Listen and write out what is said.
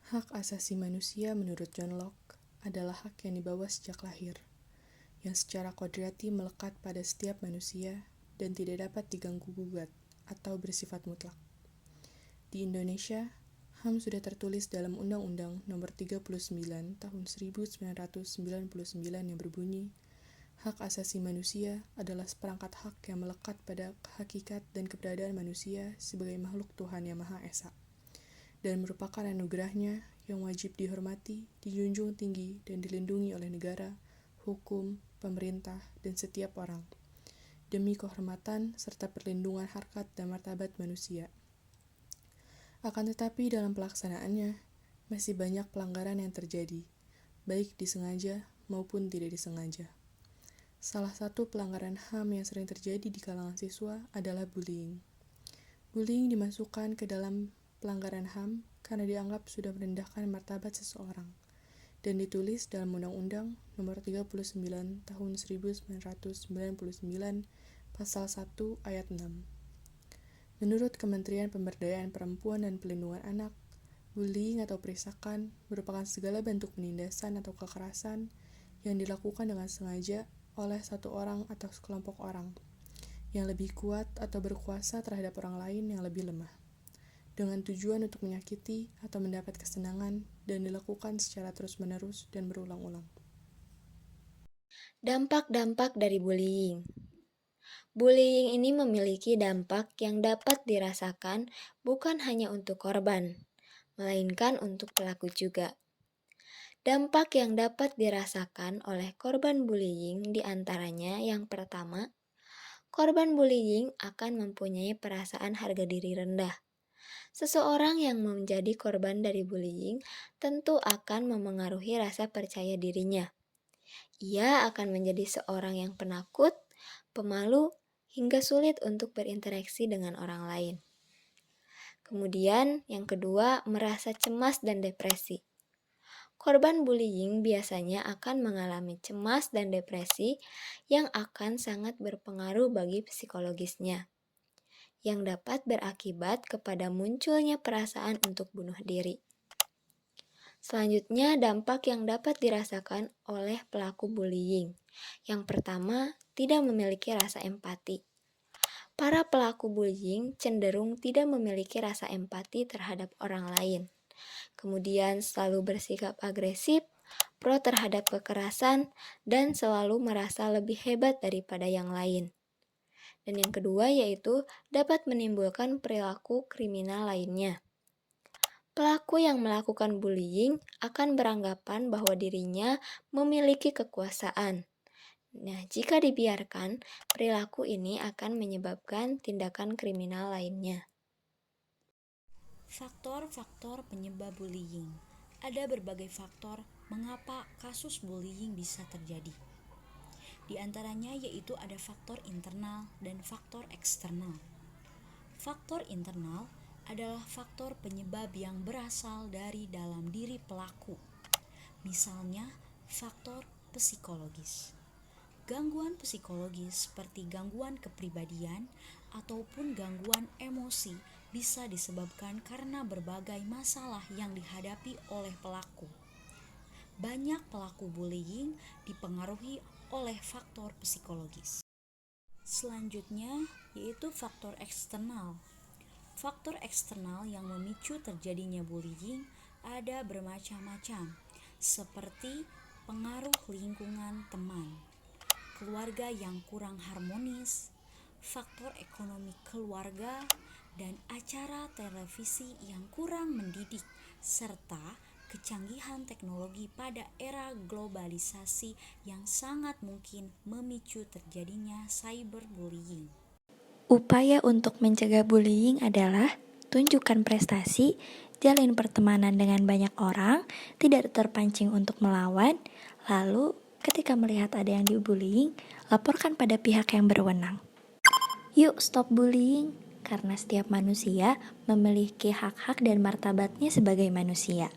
Hak asasi manusia menurut John Locke adalah hak yang dibawa sejak lahir, yang secara kodrati melekat pada setiap manusia dan tidak dapat diganggu-gugat atau bersifat mutlak. Di Indonesia, HAM sudah tertulis dalam Undang-Undang Nomor 39 Tahun 1999 yang berbunyi, hak asasi manusia adalah seperangkat hak yang melekat pada hakikat dan keberadaan manusia sebagai makhluk Tuhan yang Maha Esa, dan merupakan anugerahnya yang wajib dihormati, dijunjung tinggi, dan dilindungi oleh negara, hukum, pemerintah, dan setiap orang, demi kehormatan serta perlindungan harkat dan martabat manusia. Akan tetapi dalam pelaksanaannya, masih banyak pelanggaran yang terjadi, baik disengaja maupun tidak disengaja. Salah satu pelanggaran HAM yang sering terjadi di kalangan siswa adalah bullying. Bullying dimasukkan ke dalam pelanggaran HAM karena dianggap sudah merendahkan martabat seseorang dan ditulis dalam Undang-Undang Nomor 39 Tahun 1999 Pasal 1 Ayat 6. Menurut Kementerian Pemberdayaan Perempuan dan Pelindungan Anak, bullying atau perisakan merupakan segala bentuk penindasan atau kekerasan yang dilakukan dengan sengaja oleh satu orang atau sekelompok orang yang lebih kuat atau berkuasa terhadap orang lain yang lebih lemah, dengan tujuan untuk menyakiti atau mendapat kesenangan dan dilakukan secara terus-menerus dan berulang-ulang. Dampak-dampak dari bullying. Bullying ini memiliki dampak yang dapat dirasakan bukan hanya untuk korban, melainkan untuk pelaku juga. Dampak yang dapat dirasakan oleh korban bullying diantaranya yang pertama, korban bullying akan mempunyai perasaan harga diri rendah. Seseorang yang menjadi korban dari bullying tentu akan memengaruhi rasa percaya dirinya. Ia akan menjadi seorang yang penakut, pemalu, hingga sulit untuk berinteraksi dengan orang lain. Kemudian, yang kedua, merasa cemas dan depresi. Korban bullying biasanya akan mengalami cemas dan depresi yang akan sangat berpengaruh bagi psikologisnya, yang dapat berakibat kepada munculnya perasaan untuk bunuh diri. Selanjutnya, dampak yang dapat dirasakan oleh pelaku bullying. Yang pertama, tidak memiliki rasa empati. Para pelaku bullying cenderung tidak memiliki rasa empati terhadap orang lain. Kemudian selalu bersikap agresif, pro terhadap kekerasan, dan selalu merasa lebih hebat daripada yang lain. Dan yang kedua yaitu dapat menimbulkan perilaku kriminal lainnya. Pelaku yang melakukan bullying akan beranggapan bahwa dirinya memiliki kekuasaan. Nah, jika dibiarkan, perilaku ini akan menyebabkan tindakan kriminal lainnya. Faktor-faktor penyebab bullying. Ada berbagai faktor mengapa kasus bullying bisa terjadi. Di antaranya yaitu ada faktor internal dan faktor eksternal. Faktor internal adalah faktor penyebab yang berasal dari dalam diri pelaku. Misalnya, faktor psikologis. Gangguan psikologis seperti gangguan kepribadian ataupun gangguan emosi bisa disebabkan karena berbagai masalah yang dihadapi oleh pelaku. Banyak pelaku bullying dipengaruhi oleh faktor psikologis. Selanjutnya yaitu faktor eksternal. Faktor eksternal yang memicu terjadinya bullying ada bermacam-macam, seperti pengaruh lingkungan teman, keluarga yang kurang harmonis, faktor ekonomi keluarga, dan acara televisi yang kurang mendidik, serta kecanggihan teknologi pada era globalisasi yang sangat mungkin memicu terjadinya cyberbullying. Upaya untuk mencegah bullying adalah tunjukkan prestasi, jalin pertemanan dengan banyak orang, tidak terpancing untuk melawan, lalu ketika melihat ada yang dibullying, laporkan pada pihak yang berwenang. Yuk stop bullying, karena setiap manusia memiliki hak-hak dan martabatnya sebagai manusia.